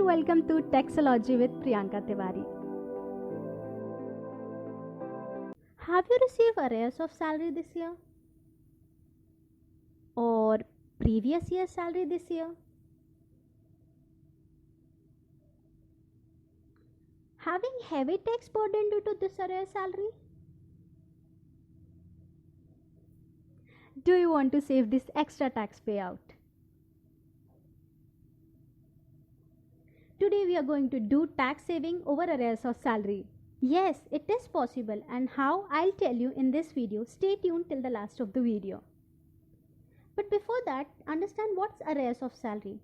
and welcome to Taxology with Priyanka Tiwari. Have you received arrears of salary this year? Or previous year's salary this year? Having heavy tax burden due to this arrear salary? Do you want to save this extra tax payout? Today we are going to do tax saving over arrears of salary. Yes, it is possible, and how I'll tell you in this video. Stay tuned till the last of the video. But before that, understand what's arrears of salary.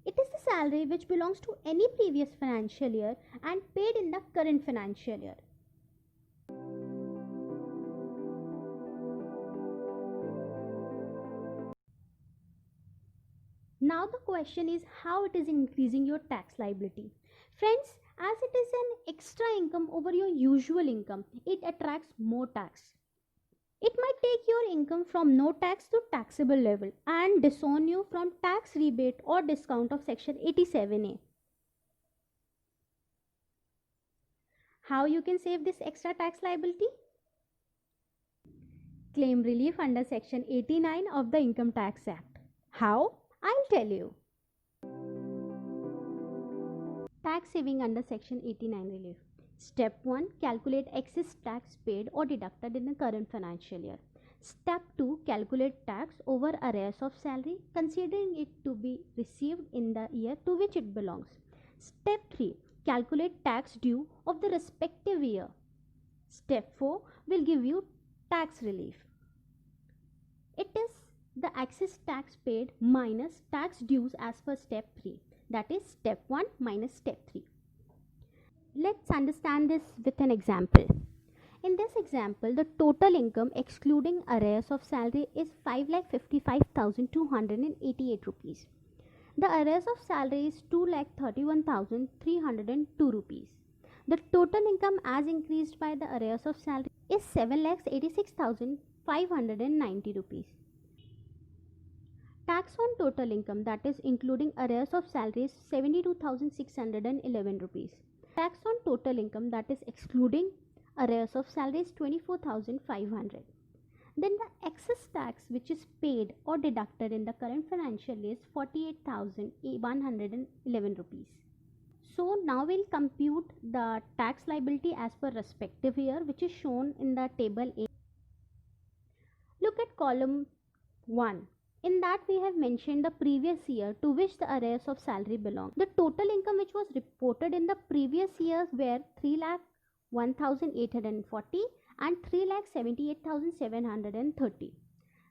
It is the salary which belongs to any previous financial year and paid in the current financial year. Now the question is how it is increasing your tax liability. Friends, as it is an extra income over your usual income, it attracts more tax. It might take your income from no tax to taxable level and disown you from tax rebate or discount of section 87A. How you can save this extra tax liability? Claim relief under section 89 of the Income Tax Act. How? I'll tell you. Tax saving under section 89 relief. Step 1. Calculate excess tax paid or deducted in the current financial year. Step 2. Calculate tax over arrears of salary, considering it to be received in the year to which it belongs. Step 3. Calculate tax due of the respective year. Step 4 will give you tax relief. It is the excess tax paid minus tax dues as per step 3. That is step 1 minus step 3. Let's understand this with an example. In this example, the total income excluding arrears of salary is 5,55,288 rupees. The arrears of salary is 2,31,302 rupees. The total income as increased by the arrears of salary is 7,86,590 rupees. Tax on total income, that is including arrears of salary, is 72,611 rupees. Tax on total income, that is excluding arrears of salary, is 24,500. Then the excess tax which is paid or deducted in the current financial year is 48,111 rupees. So now we'll compute the tax liability as per respective year, which is shown in the table A. Look at column 1. In that we have mentioned the previous year to which the arrears of salary belong. The total income which was reported in the previous years were 3,01,840 and 3,78,730.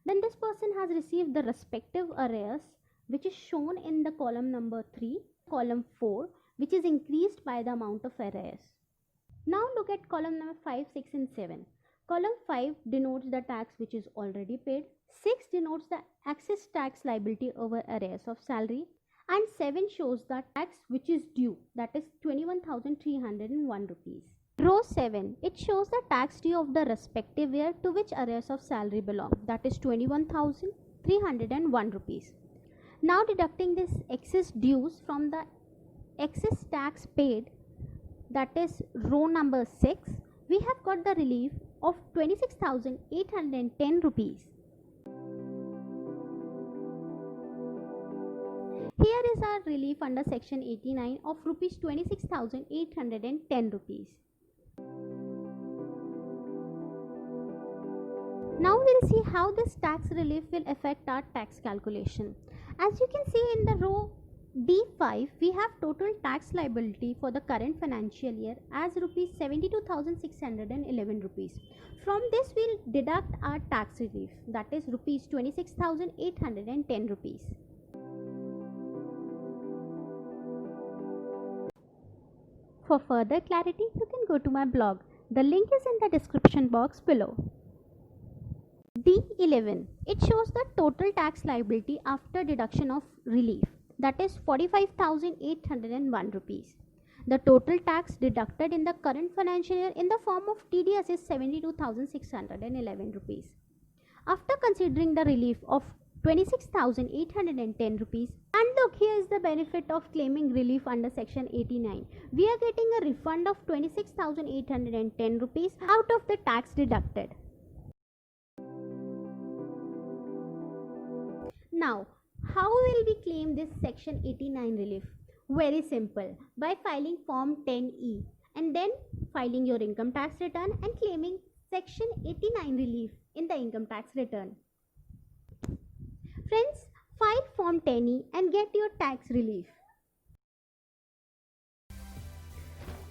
Then this person has received the respective arrears which is shown in the column number 3, column 4, which is increased by the amount of arrears. Now look at column number 5, 6 and 7. Column 5 denotes the tax which is already paid. 6 denotes the excess tax liability over arrears of salary, and 7 shows the tax which is due, that is 21,301 rupees. Row 7, it shows the tax due of the respective year to which arrears of salary belong, that is 21,301 rupees. Now deducting this excess dues from the excess tax paid, that is row number 6, we have got the relief of 26,810 rupees. Here is our relief under section 89 of rupees 26,810 rupees. Now we'll see how this tax relief will affect our tax calculation. As you can see in the row D5, we have total tax liability for the current financial year as rupees 72,611 rupees. From this we'll deduct our tax relief, that is rupees 26,810 rupees. For further clarity, you can go to my blog. The link is in the description box below. D11. It shows the total tax liability after deduction of relief, that is 45,801 rupees. The total tax deducted in the current financial year in the form of TDS is 72,611 rupees. After considering the relief of 26,810 rupees. And look, here is the benefit of claiming relief under section 89. We are getting a refund of 26,810 rupees out of the tax deducted. Now, how will we claim this section 89 relief? Very simple, by filing form 10E and then filing your income tax return and claiming section 89 relief in the income tax return. Friends, file form 10E and get your tax relief.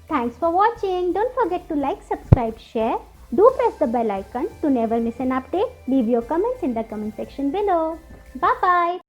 Thanks for watching. Don't forget to like, subscribe, share. Do press the bell icon to never miss an update. Leave your comments in the comment section below. Bye bye.